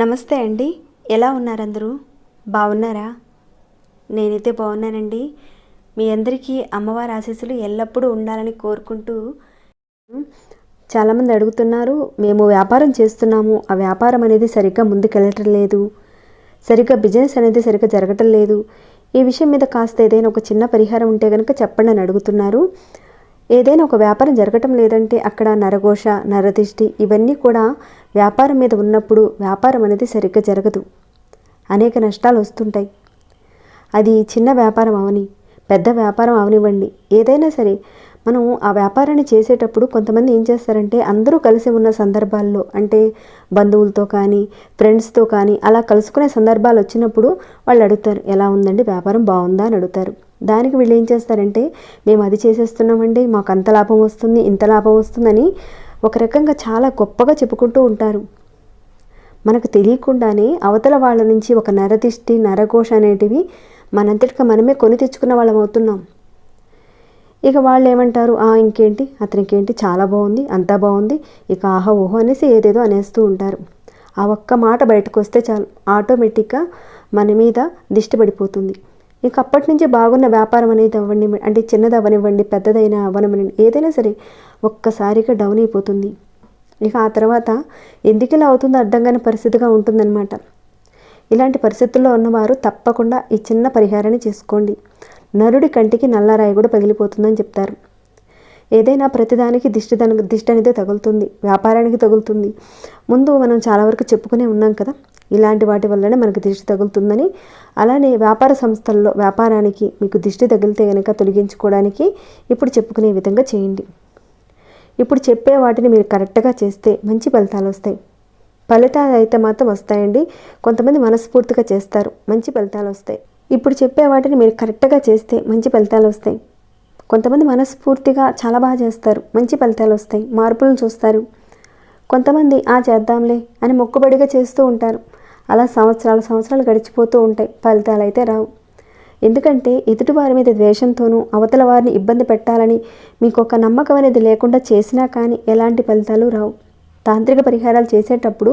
నమస్తే అండి, ఎలా ఉన్నారు అందరూ? బాగున్నారా? నేనైతే బాగున్నానండి. మీ అందరికీ అమ్మవారి ఆశీస్సులు ఎల్లప్పుడూ ఉండాలని కోరుకుంటూ, చాలామంది అడుగుతున్నారు, మేము వ్యాపారం చేస్తున్నాము, ఆ వ్యాపారం అనేది సరిగ్గా ముందుకెళ్ళటం లేదు, సరిగ్గా బిజినెస్ అనేది సరిగ్గా జరగటం లేదు, ఈ విషయం మీద కాస్త ఏదైనా ఒక చిన్న పరిహారం ఉంటే కనుక చెప్పండి అని అడుగుతున్నారు. ఏదైనా ఒక వ్యాపారం జరగటం లేదంటే అక్కడ నరఘోష, నరదిష్టి ఇవన్నీ కూడా వ్యాపారం మీద ఉన్నప్పుడు వ్యాపారం అనేది సరిగ్గా జరగదు, అనేక నష్టాలు వస్తుంటాయి. అది చిన్న వ్యాపారం అవని, పెద్ద వ్యాపారం అవనివ్వండి, ఏదైనా సరే మనం ఆ వ్యాపారాన్ని చేసేటప్పుడు కొంతమంది ఏం చేస్తారంటే అందరూ కలిసి ఉన్న సందర్భాల్లో, అంటే బంధువులతో కానీ ఫ్రెండ్స్తో కానీ అలా కలుసుకునే సందర్భాలు వచ్చినప్పుడు వాళ్ళు అడుగుతారు, ఎలా ఉందండి వ్యాపారం, బాగుందా అని అడుగుతారు. దానికి వీళ్ళు ఏం చేస్తారంటే, మేము అది చేసేస్తున్నామండి, మాకు అంత లాభం వస్తుంది, ఇంత లాభం వస్తుందని ఒక రకంగా చాలా గొప్పగా చెప్పుకుంటూ ఉంటారు. మనకు తెలియకుండానే అవతల వాళ్ళ నుంచి ఒక నరదిష్టి, నరఘోష అనేటివి మనంతటిగా మనమే కొని తెచ్చుకున్న వాళ్ళం అవుతున్నాం. ఇక వాళ్ళు ఏమంటారు, ఇంకేంటి, అతనికేంటి చాలా బాగుంది, అంతా బాగుంది, ఇక ఆహా ఓహో అనేసి ఏదేదో అనేస్తూ ఉంటారు. ఆ ఒక్క మాట బయటకు వస్తే చాలు, ఆటోమేటిక్గా మన మీద దిష్టి పడిపోతుంది. ఇక అప్పటి నుంచి బాగున్న వ్యాపారం అనేది అవ్వనివ్వండి, అంటే చిన్నది అవ్వనివ్వండి, పెద్దదైనా అవ్వనివ్వండి, ఏదైనా సరే ఒక్కసారిగా డౌన్ అయిపోతుంది. ఇక ఆ తర్వాత ఎందుకు ఇలా అవుతుందో అర్థం కాని పరిస్థితిగా ఉంటుందన్నమాట. ఇలాంటి పరిస్థితుల్లో ఉన్నవారు తప్పకుండా ఈ చిన్న పరిహారాన్ని చేసుకోండి. నరుడి కంటికి నల్లరాయి కూడా పగిలిపోతుందని చెప్తారు. ఏదైనా ప్రతిదానికి దిష్టి అనేది తగులుతుంది, వ్యాపారానికి తగులుతుంది. ముందు మనం చాలా వరకు చెప్పుకునే ఉన్నాం కదా, ఇలాంటి వాటి వల్లనే మనకు దిష్టి తగులుతుందని. అలానే వ్యాపార సంస్థల్లో వ్యాపారానికి మీకు దిష్టి తగిలితే కనుక తొలగించుకోవడానికి ఇప్పుడు చెప్పుకునే విధంగా చేయండి. ఇప్పుడు చెప్పే వాటిని మీరు కరెక్ట్గా చేస్తే మంచి ఫలితాలు వస్తాయి. ఫలితాలు అయితే మాత్రం వస్తాయండి. కొంతమంది మనస్ఫూర్తిగా చేస్తారు, మంచి ఫలితాలు వస్తాయి. ఇప్పుడు చెప్పే వాటిని మీరు కరెక్ట్గా చేస్తే మంచి ఫలితాలు వస్తాయి. కొంతమంది మనస్ఫూర్తిగా చాలా బాగా చేస్తారు, మంచి ఫలితాలు వస్తాయి, మార్పులను చూస్తారు. కొంతమంది చేద్దాంలే అని మొక్కుబడిగా చేస్తూ ఉంటారు. అలా సంవత్సరాలు గడిచిపోతూ ఉంటాయి, ఫలితాలు అయితే రావు. ఎందుకంటే ఎదుటి వారి మీద ద్వేషంతోనూ అవతల వారిని ఇబ్బంది పెట్టాలని మీకు ఒక నమ్మకం అనేది లేకుండా చేసినా కానీ ఎలాంటి ఫలితాలు రావు. తాంత్రిక పరిహారాలు చేసేటప్పుడు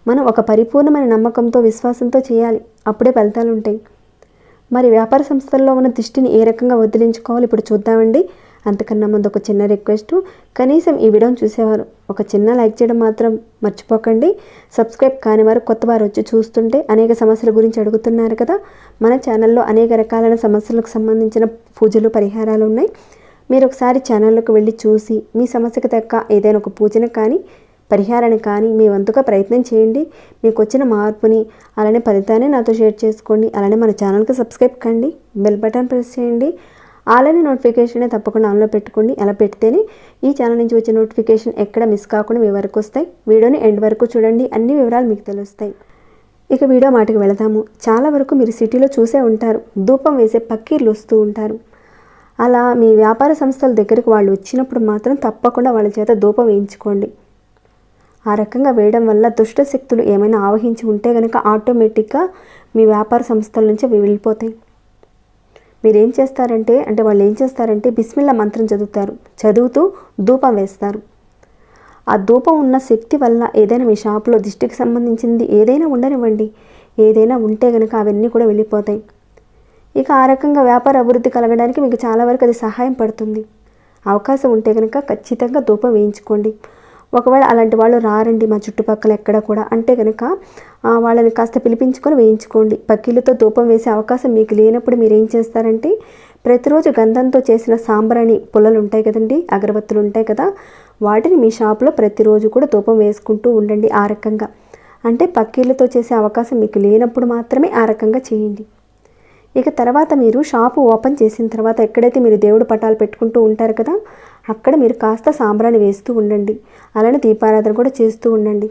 మనం ఒక పరిపూర్ణమైన నమ్మకంతో, విశ్వాసంతో చేయాలి, అప్పుడే ఫలితాలు ఉంటాయి. మరి వ్యాపార సంస్థల్లో ఉన్న దిష్టిని ఏ రకంగా వదిలించుకోవాలి ఇప్పుడు చూద్దామండి. అంతకన్నా ముందు ఒక చిన్న రిక్వెస్ట్, కనీసం ఈ వీడియోని చూసేవారు ఒక చిన్న లైక్ చేయడం మాత్రం మర్చిపోకండి. సబ్స్క్రైబ్ కాని వారు కొత్త వారు వచ్చి చూస్తుంటే అనేక సమస్యల గురించి అడుగుతున్నారు కదా, మన ఛానల్లో అనేక రకాలైన సమస్యలకు సంబంధించిన పూజలు, పరిహారాలు ఉన్నాయి. మీరు ఒకసారి ఛానల్లోకి వెళ్ళి చూసి మీ సమస్యకు తగ్గ ఏదైనా ఒక పూజను కానీ పరిహారాన్ని కానీ మీ వంతుగా ప్రయత్నం చేయండి. మీకు వచ్చిన మార్పుని అలానే ఫలితాన్ని నాతో షేర్ చేసుకోండి. అలానే మన ఛానల్కి సబ్స్క్రైబ్ కండి, బెల్ బటన్ ప్రెస్ చేయండి, అలానే నోటిఫికేషన్ తప్పకుండా ఆన్లో పెట్టుకోండి. అలా పెడితేనే ఈ ఛానల్ నుంచి వచ్చే నోటిఫికేషన్ ఎక్కడ మిస్ కాకుండా మీ వరకు వస్తాయి. వీడియోని ఎండ్ వరకు చూడండి, అన్ని వివరాలు మీకు తెలుస్తాయి. ఇక వీడియో మాటకి వెళదాము. చాలా వరకు మీరు సిటీలో చూసే ఉంటారు, ధూపం వేసే పక్కీర్లు వస్తూ ఉంటారు. అలా మీ వ్యాపార సంస్థల దగ్గరికి వాళ్ళు వచ్చినప్పుడు మాత్రం తప్పకుండా వాళ్ళ చేత ధూపం వేయించుకోండి. ఆ రకంగా వేయడం వల్ల దుష్ట శక్తులు ఏమైనా ఆవహించి ఉంటే కనుక ఆటోమేటిక్గా మీ వ్యాపార సంస్థల నుంచి అవి వెళ్ళిపోతాయి. మీరేం చేస్తారంటే, వాళ్ళు ఏం చేస్తారంటే బిస్మిల్లా మంత్రం చదువుతూ ధూపం వేస్తారు. ఆ ధూపం ఉన్న శక్తి వల్ల ఏదైనా మీ షాపులో దిష్టికి సంబంధించింది ఏదైనా ఉండనివ్వండి, ఏదైనా ఉంటే కనుక అవన్నీ కూడా వెళ్ళిపోతాయి. ఇక ఆ రకంగా వ్యాపార అభివృద్ధి కలగడానికి మీకు చాలా వరకు అది సహాయం పడుతుంది. అవకాశం ఉంటే కనుక ఖచ్చితంగా ధూపం వేయించుకోండి. ఒకవేళ అలాంటి వాళ్ళు రారండి మా చుట్టుపక్కల ఎక్కడ కూడా అంటే కనుక వాళ్ళని కాస్త పిలిపించుకొని వేయించుకోండి. పక్కీలతో ధూపం వేసే అవకాశం మీకు లేనప్పుడు మీరు ఏం చేస్తారంటే, ప్రతిరోజు గంధంతో చేసిన సాంబ్రాణి పుల్లలు ఉంటాయి కదండి, అగరబత్తులు ఉంటాయి కదా, వాటిని మీ షాప్లో ప్రతిరోజు కూడా ధూపం వేసుకుంటూ ఉండండి. ఆ రకంగా అంటే పక్కీలతో చేసే అవకాశం మీకు లేనప్పుడు మాత్రమే ఆ రకంగా చేయండి. ఇక తర్వాత మీరు షాపు ఓపెన్ చేసిన తర్వాత ఎక్కడైతే మీరు దేవుడు పటాలు పెట్టుకుంటూ ఉంటారు కదా, అక్కడ మీరు కాస్త సాంబ్రాణి వేస్తూ ఉండండి. అలానే దీపారాధన కూడా చేస్తూ ఉండండి.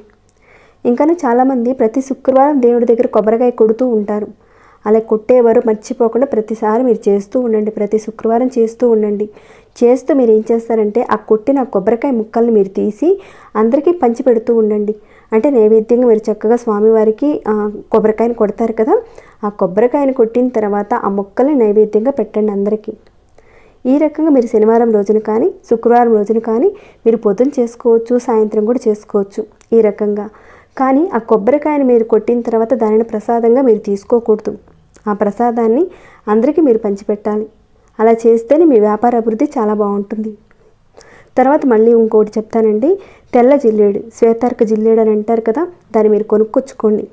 ఇంకా చాలామంది ప్రతి శుక్రవారం దేవుడి దగ్గర కొబ్బరికాయ కొడుతూ ఉంటారు. అలా కొట్టేవారు మర్చిపోకుండా ప్రతిసారి మీరు చేస్తూ ఉండండి, ప్రతి శుక్రవారం చేస్తూ ఉండండి. చేస్తూ మీరు ఏం చేస్తారంటే ఆ కొట్టిన కొబ్బరికాయ ముక్కల్ని మీరు తీసి అందరికీ పంచి పెడుతూ ఉండండి. అంటే నైవేద్యంగా మీరు చక్కగా స్వామివారికి కొబ్బరికాయని కొడతారు కదా, ఆ కొబ్బరికాయని కొట్టిన తర్వాత ఆ ముక్కల్ని నైవేద్యంగా పెట్టండి అందరికీ. ఈ రకంగా మీరు శనివారం రోజున కానీ శుక్రవారం రోజున కానీ మీరు పొద్దున చేసుకోవచ్చు, సాయంత్రం కూడా చేసుకోవచ్చు ఈ రకంగా. కానీ ఆ కొబ్బరికాయని మీరు కొట్టిన తర్వాత దానిని ప్రసాదంగా మీరు తీసుకోకూడదు. ఆ ప్రసాదాన్ని అందరికీ మీరు పంచిపెట్టాలి. అలా చేస్తేనే మీ వ్యాపార అభివృద్ధి చాలా బాగుంటుంది. తర్వాత మళ్ళీ ఇంకోటి చెప్తానండి. తెల్ల జిల్లేడు, శ్వేతార్క జిల్లేడు అని అంటారు కదా, దాన్ని మీరు కొనుక్కొచ్చుకోండి.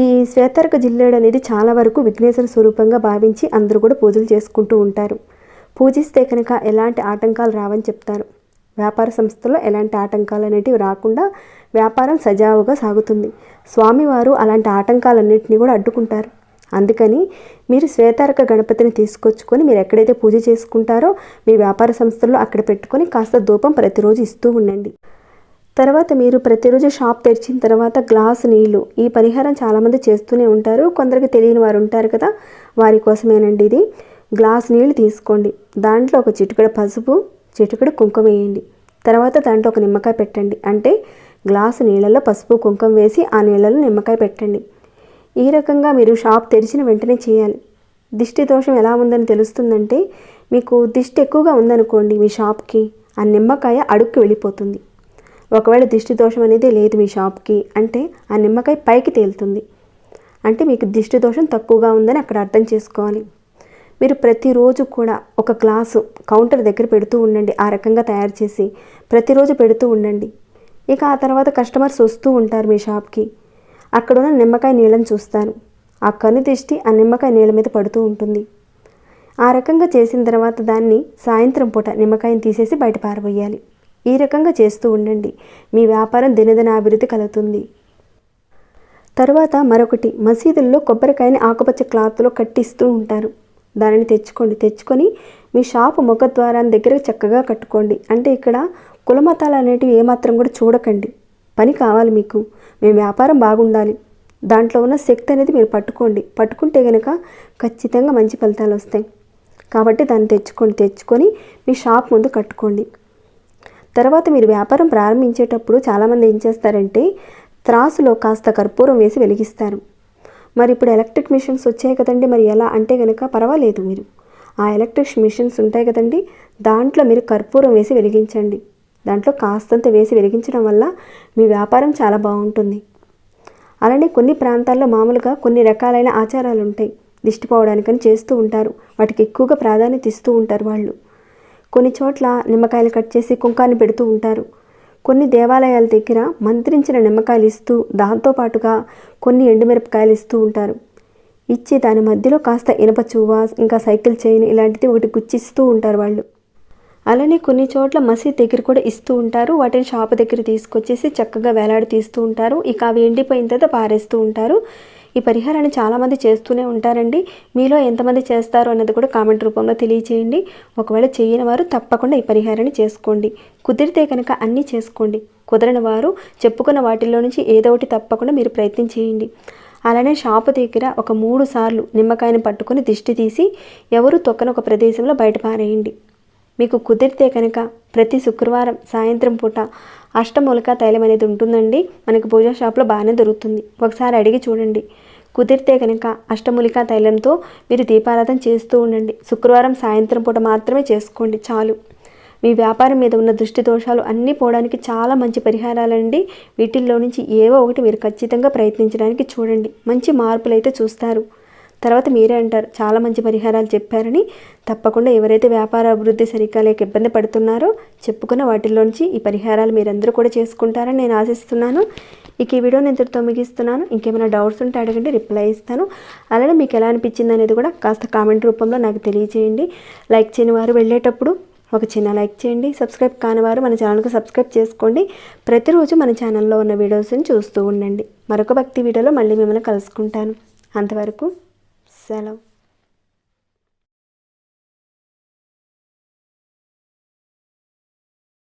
ఈ శ్వేతార్క జిల్లేడు అనేది చాలా వరకు విఘ్నేశ్వర స్వరూపంగా భావించి అందరూ కూడా పూజలు చేసుకుంటూ ఉంటారు. పూజిస్తే కనుక ఎలాంటి ఆటంకాలు రావని చెప్తారు. వ్యాపార సంస్థలో ఎలాంటి ఆటంకాలు అనేటివి రాకుండా వ్యాపారం సజావుగా సాగుతుంది. స్వామివారు అలాంటి ఆటంకాలన్నింటినీ కూడా అడ్డుకుంటారు. అందుకని మీరు శ్వేతార్క గణపతిని తీసుకొచ్చుకొని మీరు ఎక్కడైతే పూజ చేసుకుంటారో మీ వ్యాపార సంస్థల్లో అక్కడ పెట్టుకొని కాస్త ధూపం ప్రతిరోజు ఇస్తూ ఉండండి. తర్వాత మీరు ప్రతిరోజు షాప్ తెరిచిన తర్వాత గ్లాసు నీళ్లు, ఈ పరిహారం చాలామంది చేస్తూనే ఉంటారు. కొందరికి తెలియని వారు ఉంటారు కదా, వారి కోసమేనండి ఇది. గ్లాసు నీళ్లు తీసుకోండి. దాంట్లో ఒక చిటికెడు పసుపు, చిటికెడు కుంకుమ వేయండి. తర్వాత దాంట్లో ఒక నిమ్మకాయ పెట్టండి. అంటే గ్లాసు నీళ్ళల్లో పసుపు కుంకుమ వేసి ఆ నీళ్ళలో నిమ్మకాయ పెట్టండి. ఈ రకంగా మీరు షాప్ తెరిచిన వెంటనే చేయాలి. దిష్టి దోషం ఎలా ఉందని తెలుస్తుందంటే, మీకు దిష్టి ఎక్కువగా ఉందనుకోండి మీ షాప్కి, ఆ నిమ్మకాయ అడుక్కి వెళ్ళిపోతుంది. ఒకవేళ దిష్టి దోషం అనేది లేదు మీ షాప్కి అంటే ఆ నిమ్మకాయ పైకి తేలుతుంది. అంటే మీకు దిష్టి దోషం తక్కువగా ఉందని అక్కడ అర్థం చేసుకోవాలి. మీరు ప్రతిరోజు కూడా ఒక గ్లాసు కౌంటర్ దగ్గర పెడుతూ ఉండండి. ఆ రకంగా తయారు చేసి ప్రతిరోజు పెడుతూ ఉండండి. ఇక ఆ తర్వాత కస్టమర్స్ వస్తూ ఉంటారు మీ షాప్కి. అక్కడున్న నిమ్మకాయ నీళ్ళని చూస్తారు. ఆ కను దిష్టి ఆ నిమ్మకాయ నీళ్ళ మీద పడుతూ ఉంటుంది. ఆ రకంగా చేసిన తర్వాత దాన్ని సాయంత్రం పూట నిమ్మకాయని తీసేసి బయట పారబోయాలి. ఈ రకంగా చేస్తూ ఉండండి. మీ వ్యాపారం దినదిన అభివృద్ధి కలుగుతుంది. తర్వాత మరొకటి, మసీదుల్లో కొబ్బరికాయని ఆకుపచ్చ క్లాత్లో కట్టిస్తూ ఉంటారు. దానిని తెచ్చుకొని మీ షాపు ముఖద్వారాన్ని దగ్గర చక్కగా కట్టుకోండి. అంటే ఇక్కడ కులమతాలు అనేటివి ఏమాత్రం కూడా చూడకండి. పని కావాలి మీకు, మీ వ్యాపారం బాగుండాలి. దాంట్లో ఉన్న శక్తి అనేది మీరు పట్టుకుంటే కనుక ఖచ్చితంగా మంచి ఫలితాలు వస్తాయి. కాబట్టి దాన్ని తెచ్చుకొని మీ షాప్ ముందు కట్టుకోండి. తర్వాత మీరు వ్యాపారం ప్రారంభించేటప్పుడు చాలామంది ఏం చేస్తారంటే త్రాసులో కాస్త కర్పూరం వేసి వెలిగిస్తారు. మరి ఇప్పుడు ఎలక్ట్రిక్ మిషన్స్ వచ్చాయి కదండి, మరి ఎలా అంటే కనుక పర్వాలేదు, మీరు ఆ ఎలక్ట్రిక్ మిషన్స్ ఉంటాయి కదండి, దాంట్లో మీరు కర్పూరం వేసి వెలిగించండి. దాంట్లో కాస్తంత వేసి వెలిగించడం వల్ల మీ వ్యాపారం చాలా బాగుంటుంది. అలానే కొన్ని ప్రాంతాల్లో మామూలుగా కొన్ని రకాలైన ఆచారాలు ఉంటాయి, దిష్టి పోవడానికని చేస్తూ ఉంటారు. వాటికి ఎక్కువగా ప్రాధాన్యత ఇస్తూ ఉంటారు వాళ్ళు. కొన్ని చోట్ల నిమ్మకాయలు కట్ చేసి కుంకాన్ని పెడుతూ ఉంటారు. కొన్ని దేవాలయాల దగ్గర మంత్రించిన నిమ్మకాయలు ఇస్తూ దాంతోపాటుగా కొన్ని ఎండుమిరపకాయలు ఇస్తూ ఉంటారు. ఇచ్చి దాని మధ్యలో కాస్త ఇనప చువ్వ, ఇంకా సైకిల్ చైన్ ఇలాంటిది ఒకటి గుచ్చిస్తూ ఉంటారు వాళ్ళు. అలానే కొన్ని చోట్ల మసీద్ దగ్గర కూడా ఇస్తూ ఉంటారు. వాటిని షాపు దగ్గర తీసుకొచ్చేసి చక్కగా వేలాడి తీస్తూ ఉంటారు. ఇక అవి ఎండిపోయిన తర్వాత పారేస్తూ ఉంటారు. ఈ పరిహారాన్ని చాలామంది చేస్తూనే ఉంటారండి. మీలో ఎంతమంది చేస్తారు అన్నది కూడా కామెంట్ రూపంలో తెలియచేయండి. ఒకవేళ చేయని వారు తప్పకుండా ఈ పరిహారాన్ని చేసుకోండి. కుదిరితే కనుక అన్నీ చేసుకోండి. కుదరని వారు చెప్పుకున్న వాటిల్లో నుంచి ఏదో ఒకటి తప్పకుండా మీరు ప్రయత్నం చేయండి. అలానే షాపు దగ్గర ఒక 3 సార్లు నిమ్మకాయని పట్టుకొని దిష్టి తీసి ఎవరు తొక్కని ఒక ప్రదేశంలో బయట పారేయండి. మీకు కుదిరితే కనుక ప్రతి శుక్రవారం సాయంత్రం పూట అష్టమూలికా తైలం అనేది ఉంటుందండి. మనకు పూజా షాప్లో బాగానే దొరుకుతుంది. ఒకసారి అడిగి చూడండి. కుదిరితే కనుక అష్టమూలికా తైలంతో మీరు దీపారాధన చేస్తూ ఉండండి. శుక్రవారం సాయంత్రం పూట మాత్రమే చేసుకోండి చాలు. మీ వ్యాపారం మీద ఉన్న దృష్టి దోషాలు అన్నీ పోవడానికి చాలా మంచి పరిహారాలండి. వీటిల్లో నుంచి ఏవో ఒకటి మీరు ఖచ్చితంగా ప్రయత్నించడానికి చూడండి. మంచి మార్పులు అయితే చూస్తారు. తర్వాత మీరే అంటారు చాలా మంచి పరిహారాలు చెప్పారని. తప్పకుండా ఎవరైతే వ్యాపార అభివృద్ధి సరిగ్గా లేక ఇబ్బంది పడుతున్నారో చెప్పుకున్న వాటిల్లోంచి ఈ పరిహారాలు మీరందరూ కూడా చేసుకుంటారని నేను ఆశిస్తున్నాను. ఇక ఈ వీడియోని ఇంతటితో ముగిస్తున్నాను. ఇంకేమైనా డౌట్స్ ఉంటే అడగండి, రిప్లై ఇస్తాను. అలానే మీకు ఎలా అనిపించింది అనేది కూడా కాస్త కామెంట్ రూపంలో నాకు తెలియజేయండి. లైక్ చేయని వారు వెళ్ళేటప్పుడు ఒక చిన్న లైక్ చేయండి. సబ్స్క్రైబ్ కాని వారు మన ఛానల్కి సబ్స్క్రైబ్ చేసుకోండి. ప్రతిరోజు మన ఛానల్లో ఉన్న వీడియోస్ని చూస్తూ ఉండండి. మరొక భక్తి వీడియోలో మళ్ళీ మిమ్మల్ని కలుసుకుంటాను. అంతవరకు సెలవు.